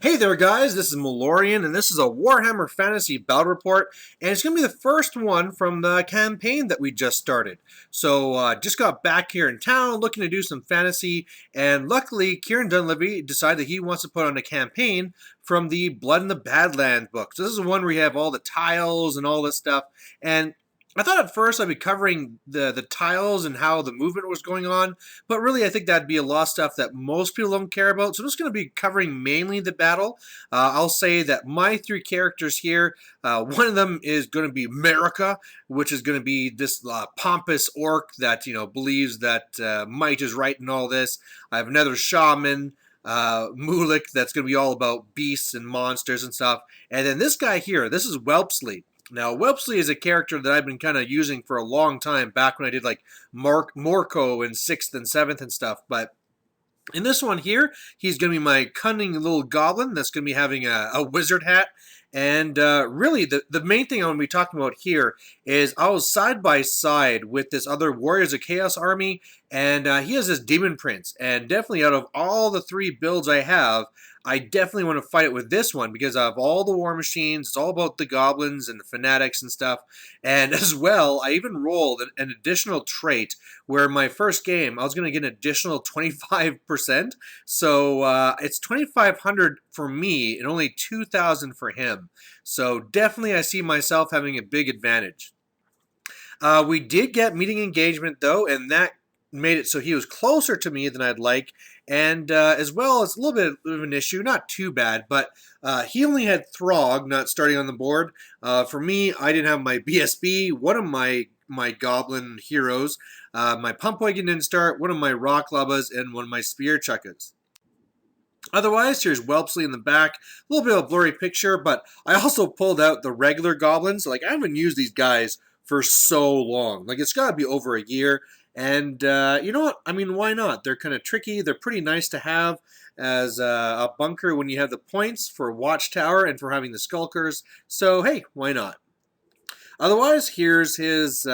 Hey there guys, this is Malorian, and this is a Warhammer Fantasy Battle Report, and it's going to be the first one from the campaign that we just started. So, just got back here in town, looking to do some fantasy, and luckily Kieran Dunleavy decided he wants to put on a campaign from the Blood in the Badlands book. So this is one where you have all the tiles and all this stuff, and I thought at first I'd be covering the tiles and how the movement was going on, but really I think that'd be a lot of stuff that most people don't care about. So I'm just going to be covering mainly the battle. I'll say that my three characters here, one of them is going to be America, which is going to be this pompous orc that believes that might is right in all this. I have another shaman. Mulik, that's going to be all about beasts and monsters and stuff. And then this guy here, this is Whelpsley. Now, Whelpsley is a character that I've been kind of using for a long time, back when I did like Morco in 6th and 7th and stuff. But in this one here, he's going to be my cunning little goblin that's going to be having a wizard hat. And really, the main thing I want to be talking about here is I was side by side with this other Warriors of Chaos army, and he has this Demon Prince. And definitely out of all the three builds I have, I definitely want to fight it with this one because I have all the war machines. It's all about the goblins and the fanatics and stuff. And as well, I even rolled an additional trait where in my first game, I was going to get an additional 25%. So it's 2,500 for me and only 2,000 for him. So definitely I see myself having a big advantage. We did get meeting engagement though, and that made it so he was closer to me than I'd like, and as well, it's a little bit of an issue, not too bad, but he only had Throg not starting on the board. For me, I didn't have my BSB, one of my goblin heroes, my Pumpwagon didn't start, one of my Rock Lubbas, and one of my Spear Chuckas. Otherwise, here's Whelpsley in the back. A little bit of a blurry picture, but I also pulled out the regular goblins. Like, I haven't used these guys for so long. Like, it's got to be over a year. And you know what? I mean, why not? They're kind of tricky. They're pretty nice to have as a bunker when you have the points for Watchtower and for having the Skulkers. So, hey, why not? Otherwise, here's his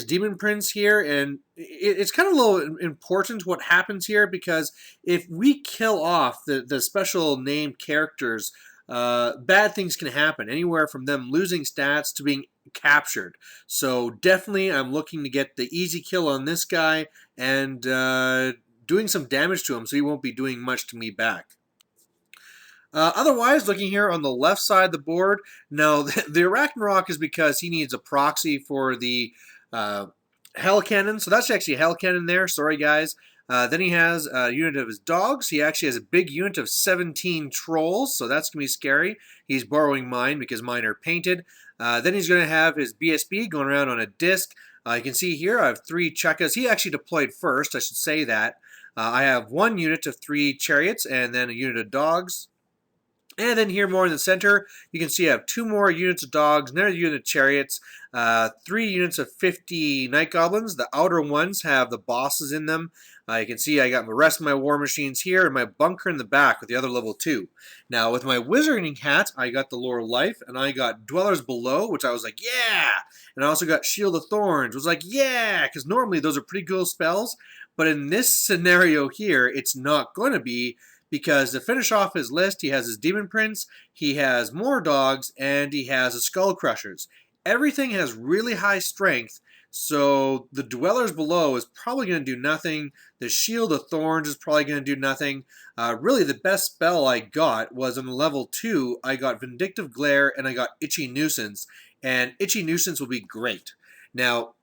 Demon Prince here, and it's kind of a little important what happens here, because if we kill off the special named characters, bad things can happen, anywhere from them losing stats to being captured. So definitely I'm looking to get the easy kill on this guy and doing some damage to him, so he won't be doing much to me back. Otherwise, looking here on the left side of the board, now the Arachnarok is because he needs a proxy for the Hell Cannon, so that's actually a Hell Cannon there, sorry guys. Then he has a unit of his dogs. He actually has a big unit of 17 trolls, so that's going to be scary. He's borrowing mine because mine are painted. Then he's going to have his BSB going around on a disc. You can see here I have 3 Chukkas. He actually deployed first, I should say that. I have 1 unit of 3 chariots and then a unit of dogs. And then here more in the center, you can see I have 2 more units of dogs, another unit of chariots, 3 units of 50 night goblins. The outer ones have the bosses in them. You can see I got the rest of my war machines here and my bunker in the back with the other level 2. Now with my wizarding hat, I got the Lore of Life, and I got Dwellers Below, which I was like, yeah! And I also got Shield of Thorns, which was like, yeah! Because normally those are pretty cool spells, but in this scenario here, it's not going to be, because to finish off his list, he has his Demon Prince, he has more dogs, and he has a Skull Crushers. Everything has really high strength, so the Dwellers Below is probably going to do nothing. The Shield of Thorns is probably going to do nothing. Really, the best spell I got was on level 2. I got Vindictive Glare, and I got Itchy Nuisance, and Itchy Nuisance will be great. Now,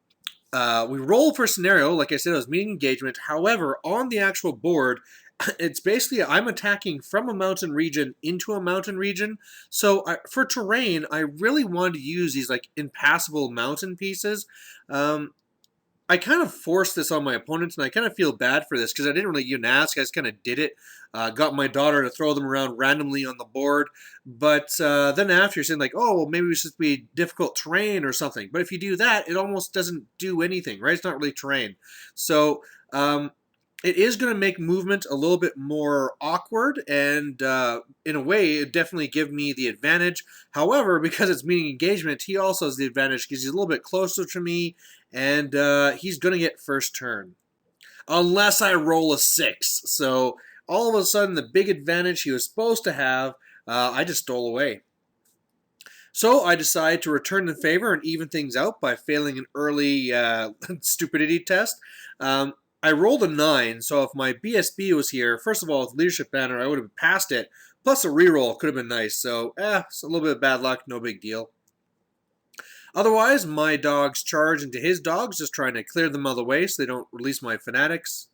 we roll for scenario, like I said, it was meeting engagement. However, on the actual board, it's basically I'm attacking from a mountain region into a mountain region. So for terrain, I really wanted to use these like impassable mountain pieces. I kind of forced this on my opponents, and I kind of feel bad for this because I didn't really even ask. I just kind of did it. Got my daughter to throw them around randomly on the board. But then after, you're saying like, oh, well, maybe it should be difficult terrain or something. But if you do that, it almost doesn't do anything, right? It's not really terrain. So it is going to make movement a little bit more awkward, and in a way, it definitely give me the advantage. However, because it's meeting engagement, he also has the advantage because he's a little bit closer to me, and he's going to get first turn. Unless I roll a 6. So all of a sudden the big advantage he was supposed to have, I just stole away. So I decided to return the favor and even things out by failing an early stupidity test. I rolled a 9, so if my BSB was here, first of all, with Leadership Banner, I would have passed it. Plus a reroll could have been nice, so it's a little bit of bad luck, no big deal. Otherwise, my dogs charge into his dogs, just trying to clear them out of the way so they don't release my fanatics.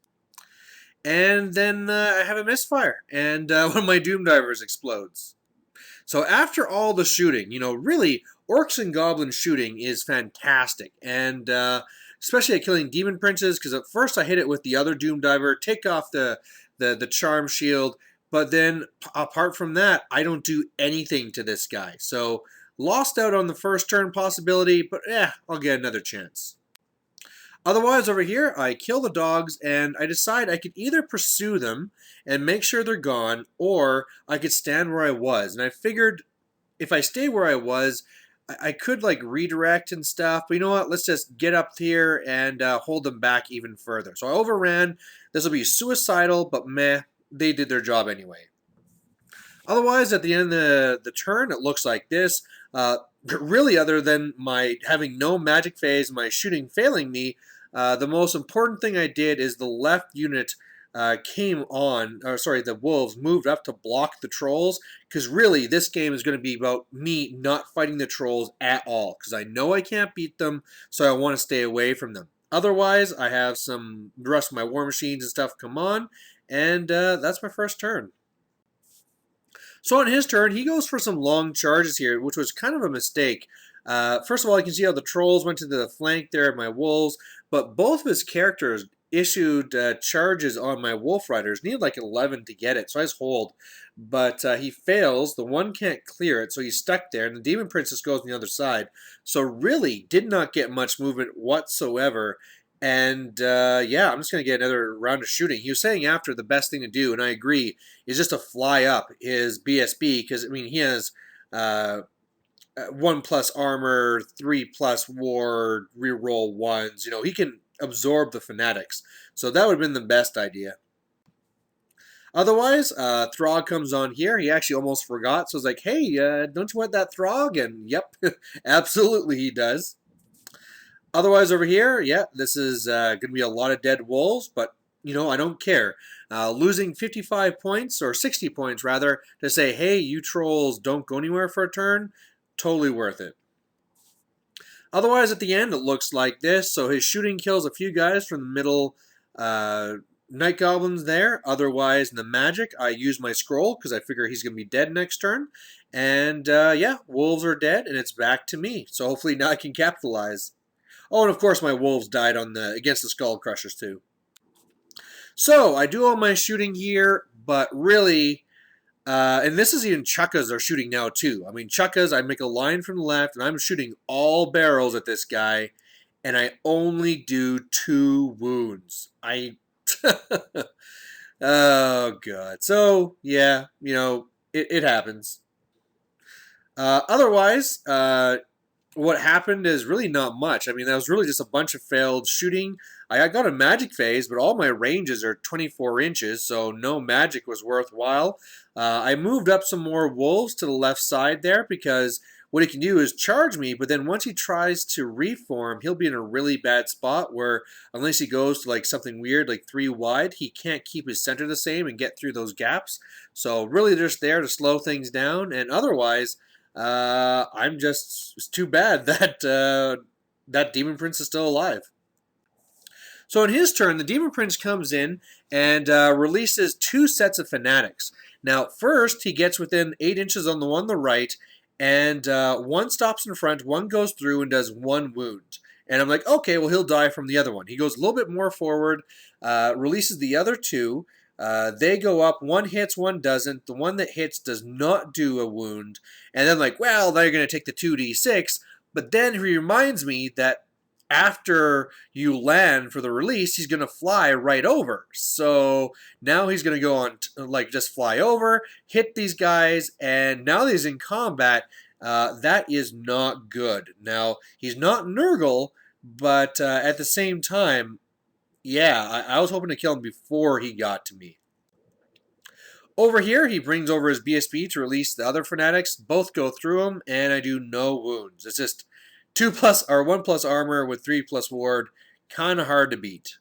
And then I have a misfire, and one of my Doom Divers explodes. So after all the shooting, really, Orcs and Goblins shooting is fantastic. And especially at killing Demon Princes, because at first I hit it with the other Doom Diver, take off the Charm Shield, but then apart from that, I don't do anything to this guy. So lost out on the first turn possibility, but I'll get another chance. Otherwise, over here, I kill the dogs, and I decide I could either pursue them and make sure they're gone, or I could stand where I was. And I figured if I stay where I was, I could like redirect and stuff. But you know what? Let's just get up here and hold them back even further. So I overran. This will be suicidal, but meh, they did their job anyway. Otherwise, at the end of the turn, it looks like this. Really, other than my having no magic phase, my shooting failing me, the most important thing I did is the left unit came on, or sorry, the wolves moved up to block the trolls, because really this game is going to be about me not fighting the trolls at all, because I know I can't beat them, so I want to stay away from them. Otherwise, I have the rest of my war machines and stuff come on, and that's my first turn. So on his turn, he goes for some long charges here, which was kind of a mistake. First of all, you can see how the trolls went to the flank there of my wolves, but both of his characters issued charges on my wolf riders. Needed like 11 to get it, so I just hold. But he fails. The one can't clear it, so he's stuck there, and the Demon Princess goes on the other side. So really did not get much movement whatsoever. And yeah, I'm just going to get another round of shooting. He was saying after the best thing to do, and I agree, is just to fly up his BSB, because, I mean, he has 1+ armor, 3+ war, reroll 1s. He can absorb the fanatics. So that would have been the best idea. Otherwise, Throg comes on here. He actually almost forgot. So I was like, hey, don't you want that Throg? And yep, absolutely he does. Otherwise, over here, yeah, this is going to be a lot of dead wolves, but, I don't care. Losing 55 points, or 60 points, rather, to say, hey, you trolls don't go anywhere for a turn, totally worth it. Otherwise, at the end, it looks like this. So his shooting kills a few guys from the middle Night Goblins there. Otherwise, in the magic, I use my scroll, because I figure he's going to be dead next turn. And, yeah, wolves are dead, and it's back to me. So hopefully now I can capitalize. Oh, and of course my wolves died against the Skull Crushers too. So I do all my shooting here, but really, and this is even Chukkas are shooting now too. I mean, Chukkas, I make a line from the left, and I'm shooting all barrels at this guy, and I only do 2 wounds. Oh god. So yeah, it happens. Otherwise, what happened is really not much. I mean, that was really just a bunch of failed shooting. I got a magic phase, but all my ranges are 24 inches, so no magic was worthwhile. I moved up some more wolves to the left side there, because what he can do is charge me, but then once he tries to reform, he'll be in a really bad spot where, unless he goes to like something weird, like 3 wide, he can't keep his center the same and get through those gaps. So really just there to slow things down, and otherwise, it's too bad that that Demon Prince is still alive. So in his turn, the Demon Prince comes in and releases 2 sets of fanatics. Now, first, he gets within 8 inches on the one on the right, and one stops in front, one goes through and does 1 wound. And I'm like, okay, well, he'll die from the other one. He goes a little bit more forward, releases the other 2. They go up, one hits, one doesn't. The one that hits does not do a wound. And then like, well, they're going to take the 2d6. But then he reminds me that after you land for the release, he's going to fly right over. So now he's going to go on, just fly over, hit these guys, and now that he's in combat, that is not good. Now, he's not Nurgle, but at the same time, yeah, I was hoping to kill him before he got to me. Over here, he brings over his BSB to release the other fanatics. Both go through him, and I do no wounds. It's just 2+ or 1+ armor with 3+ ward. Kind of hard to beat.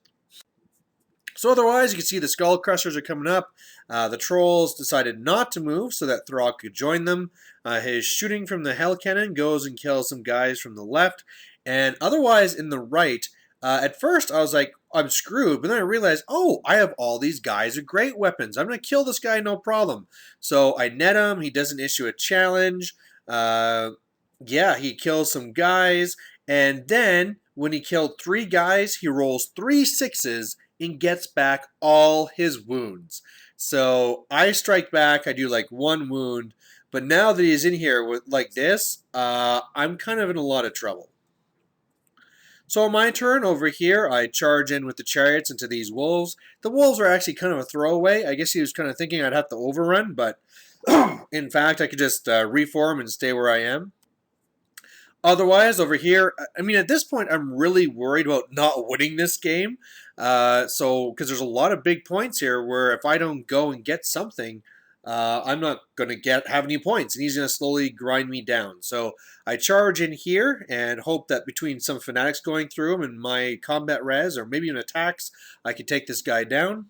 So otherwise, you can see the Skull Crushers are coming up. The Trolls decided not to move so that Throg could join them. His shooting from the Hell Cannon goes and kills some guys from the left. And otherwise, in the right, at first I was like, I'm screwed. But then I realized, oh, I have all these guys with great weapons. I'm going to kill this guy, no problem. So I net him. He doesn't issue a challenge. Yeah, he kills some guys. And then when he killed 3 guys, he rolls 3 6s and gets back all his wounds. So I strike back, I do like 1 wound, but now that he's in here with like this, I'm kind of in a lot of trouble. So on my turn over here, I charge in with the chariots into these wolves. The wolves are actually kind of a throwaway. I guess he was kind of thinking I'd have to overrun, but in fact, I could just reform and stay where I am. Otherwise, over here, I mean, at this point, I'm really worried about not winning this game. Because there's a lot of big points here where if I don't go and get something, I'm not going to have any points, and he's going to slowly grind me down. So I charge in here and hope that between some fanatics going through him and my combat res, or maybe even attacks, I can take this guy down.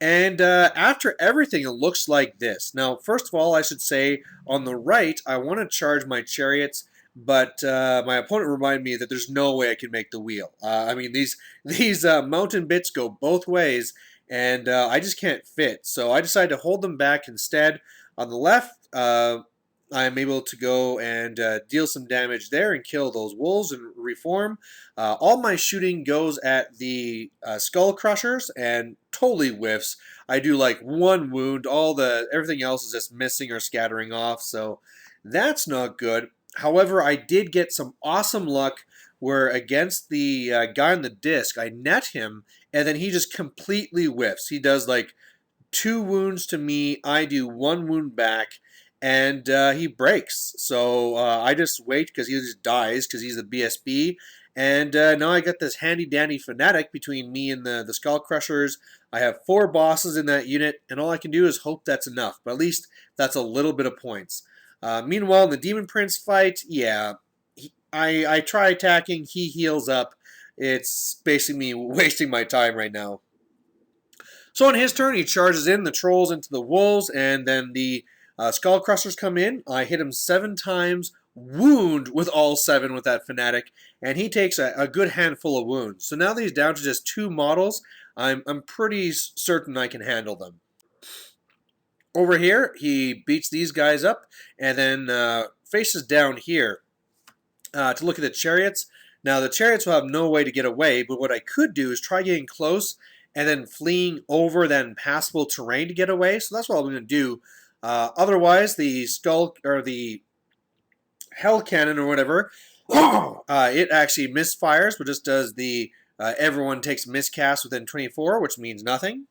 And after everything, it looks like this. Now, first of all, I should say, on the right, I want to charge my chariots, but my opponent reminded me that there's no way I can make the wheel. I mean, these mountain bits go both ways, and I just can't fit. So I decided to hold them back instead. On the left, I'm able to go and deal some damage there and kill those wolves and reform. All my shooting goes at the Skull Crushers and totally whiffs. I do like 1 wound. Everything else is just missing or scattering off, so that's not good. However, I did get some awesome luck where against the guy on the disc, I net him, and then he just completely whiffs. He does like 2 wounds to me. I do 1 wound back, and he breaks. So I just wait because he just dies because he's the BSB. And now I got this handy-dandy fanatic between me and the Skull Crushers. I have 4 bosses in that unit, and all I can do is hope that's enough. But at least that's a little bit of points. Meanwhile, in the Demon Prince fight, yeah, I try attacking. He heals up. It's basically me wasting my time right now. So on his turn, he charges in the Trolls into the Wolves, and then the Skull Crushers come in. I hit him 7 times, wound with all 7 with that Fanatic, and he takes a good handful of wounds. So now that he's down to just 2 models, I'm pretty certain I can handle them. Over here, he beats these guys up, and then faces down here to look at the chariots. Now, the chariots will have no way to get away, but what I could do is try getting close and then fleeing over that impassable terrain to get away. So that's what I'm going to do. Otherwise, the skull or the hell cannon or whatever, it actually misfires, but just does the everyone takes miscast within 24, which means nothing.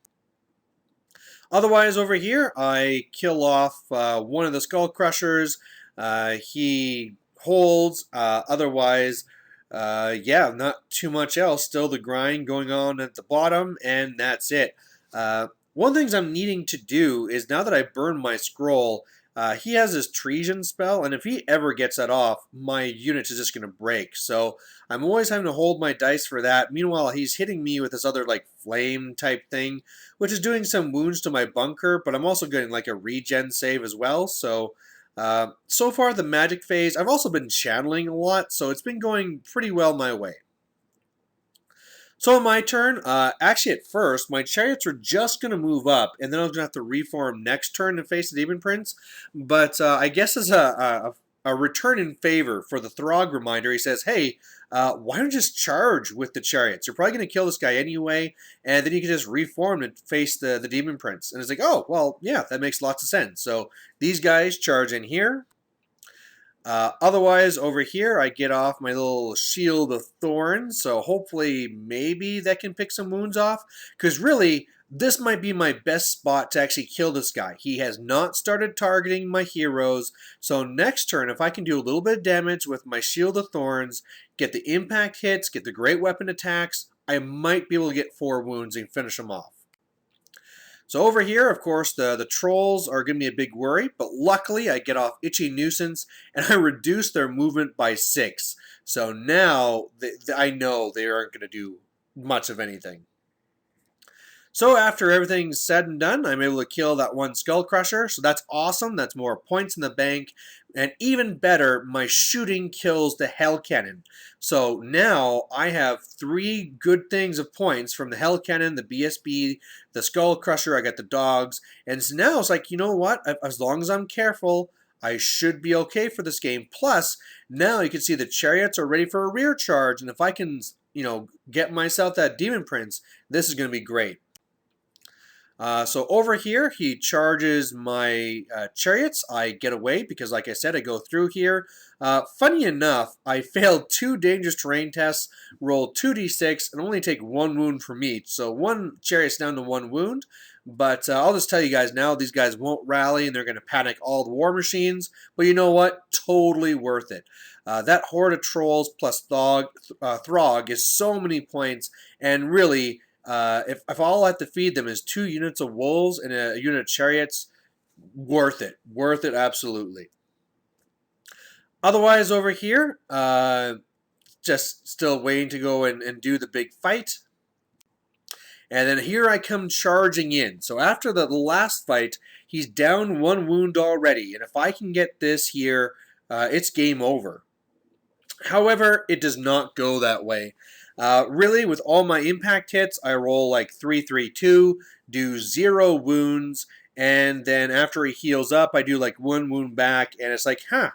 Otherwise, over here, I kill off one of the Skull Crushers. He holds. Otherwise, yeah, not too much else. Still the grind going on at the bottom, and that's it. One of the things I'm needing to do is now that I burned my scroll, he has his Treason spell, and if he ever gets that off, my unit is just going to break. So I'm always having to hold my dice for that. Meanwhile, he's hitting me with this other like flame type thing, which is doing some wounds to my bunker, but I'm also getting like a regen save as well. So so far the magic phase, I've also been channeling a lot, so it's been going pretty well my way. So on my turn, actually at first, my chariots were just going to move up, and then I was going to have to reform next turn to face the Demon Prince. But I guess as a return in favor for the Throg reminder, he says, hey, why don't you just charge with the chariots? You're probably going to kill this guy anyway, and then you can just reform and face the Demon Prince. And it's like, oh, well, yeah, that makes lots of sense. So these guys charge in here. Otherwise, over here, I get off my little Shield of Thorns, so hopefully maybe that can pick some wounds off, because really, this might be my best spot to actually kill this guy. He has not started targeting my heroes, so next turn, if I can do a little bit of damage with my Shield of Thorns, get the impact hits, get the great weapon attacks, I might be able to get 4 wounds and finish him off. So over here, of course, the trolls are going to be a big worry, but luckily I get off Itchy Nuisance and I reduce their movement by 6. So now I know they aren't going to do much of anything. So after everything's said and done, I'm able to kill that one Skull Crusher, so that's awesome. That's more points in the bank. And even better, my shooting kills the Hell Cannon. So now I have 3 good things of points from the Hell Cannon, the BSB, the Skull Crusher, I got the dogs. And so now it's like, you know what? As long as I'm careful, I should be okay for this game. Plus, now you can see the chariots are ready for a rear charge. And if I can, get myself that Demon Prince, this is going to be great. So over here, he charges my chariots. I get away because, like I said, I go through here. Funny enough, I failed 2 dangerous terrain tests, rolled 2d6, and only take 1 wound from each. So 1 chariot's down to 1 wound. But I'll just tell you guys now, these guys won't rally, and they're going to panic all the war machines. But you know what? Totally worth it. That horde of trolls plus Throg is so many points, and really... if all I have to feed them is 2 units of wolves and a unit of chariots, worth it absolutely. Otherwise over here, just still waiting to go and do the big fight. And then here I come charging in. So after the last fight, he's down 1 wound already, and if I can get this here, it's game over. However, it does not go that way. Really, with all my impact hits, I roll like 3-3-2, do 0 wounds, and then after he heals up, I do like 1 wound back, and it's like, huh.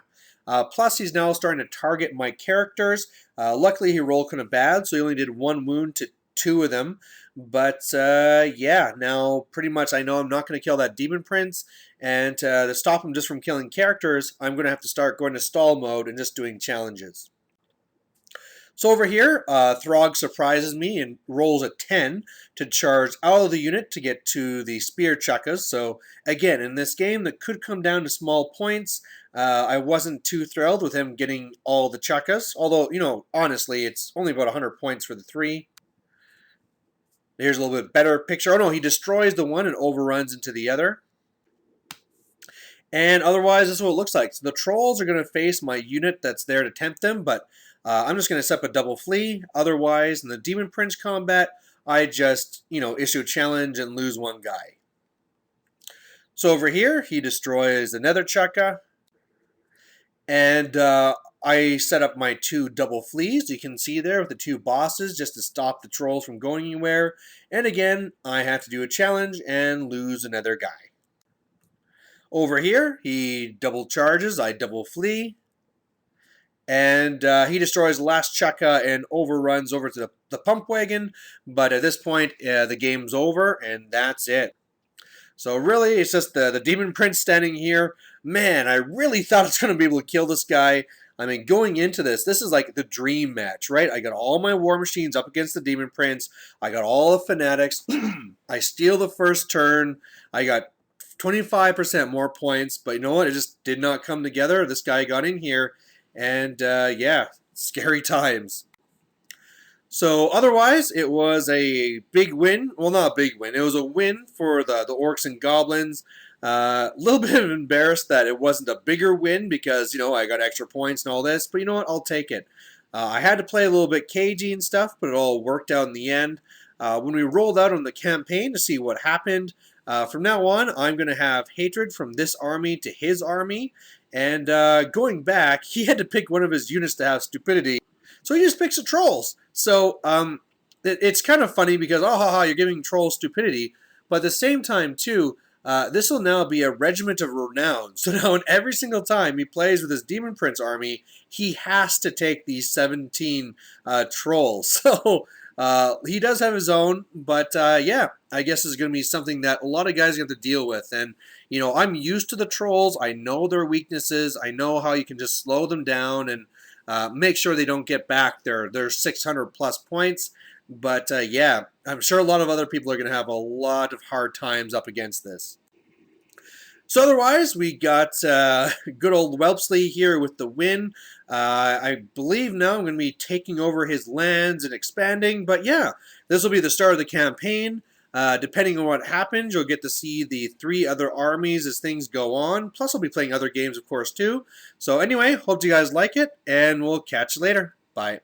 Plus, he's now starting to target my characters. Luckily, he rolled kind of bad, so he only did 1 wound to 2 of them. But, yeah, now pretty much I know I'm not going to kill that Demon Prince, and to stop him just from killing characters, I'm going to have to start going to stall mode and just doing challenges. So over here, Throg surprises me and rolls a 10 to charge out of the unit to get to the spear chukkas. So again, in this game that could come down to small points, I wasn't too thrilled with him getting all the chukkas. Although, honestly, it's only about 100 points for the 3. Here's a little bit better picture. Oh no, he destroys the one and overruns into the other. And otherwise, this is what it looks like. So the trolls are going to face my unit that's there to tempt them, but I'm just going to set up a double flee. Otherwise, in the Demon Prince combat, I just, issue a challenge and lose 1 guy. So over here, he destroys the Nether Chukka. And I set up my 2 double flees. You can see there with the 2 bosses just to stop the trolls from going anywhere. And again, I have to do a challenge and lose another guy. Over here, he double charges. I double flee. And he destroys the last Chukka and overruns over to the pump wagon. But at this point, the game's over, and that's it. So really, it's just the Demon Prince standing here. Man, I really thought I was going to be able to kill this guy. I mean, going into this is like the dream match, right? I got all my war machines up against the Demon Prince. I got all the fanatics. I steal the first turn. I got 25% more points. But you know what? It just did not come together. This guy got in here. And, yeah, scary times. So, otherwise, it was a big win. Well, not a big win. It was a win for the Orcs and Goblins. A little bit embarrassed that it wasn't a bigger win because, I got extra points and all this. But you know what? I'll take it. I had to play a little bit cagey and stuff, but it all worked out in the end. When we rolled out on the campaign to see what happened, from now on, I'm going to have hatred from this army to his army. And going back, he had to pick one of his units to have stupidity. So he just picks the trolls. So it's kind of funny because, oh, haha, you're giving trolls stupidity. But at the same time, too, this will now be a regiment of renown. So now in every single time he plays with his Demon Prince army, he has to take these 17 trolls. So he does have his own, but yeah, I guess it's going to be something that a lot of guys have to deal with. And, I'm used to the trolls. I know their weaknesses. I know how you can just slow them down and make sure they don't get back their 600 plus points. But yeah, I'm sure a lot of other people are going to have a lot of hard times up against this. So otherwise, we got good old Whelpsley here with the win. I believe now I'm going to be taking over his lands and expanding. But yeah, this will be the start of the campaign. Depending on what happens, you'll get to see the 3 other armies as things go on. Plus, I'll be playing other games, of course, too. So anyway, hope you guys like it, and we'll catch you later. Bye.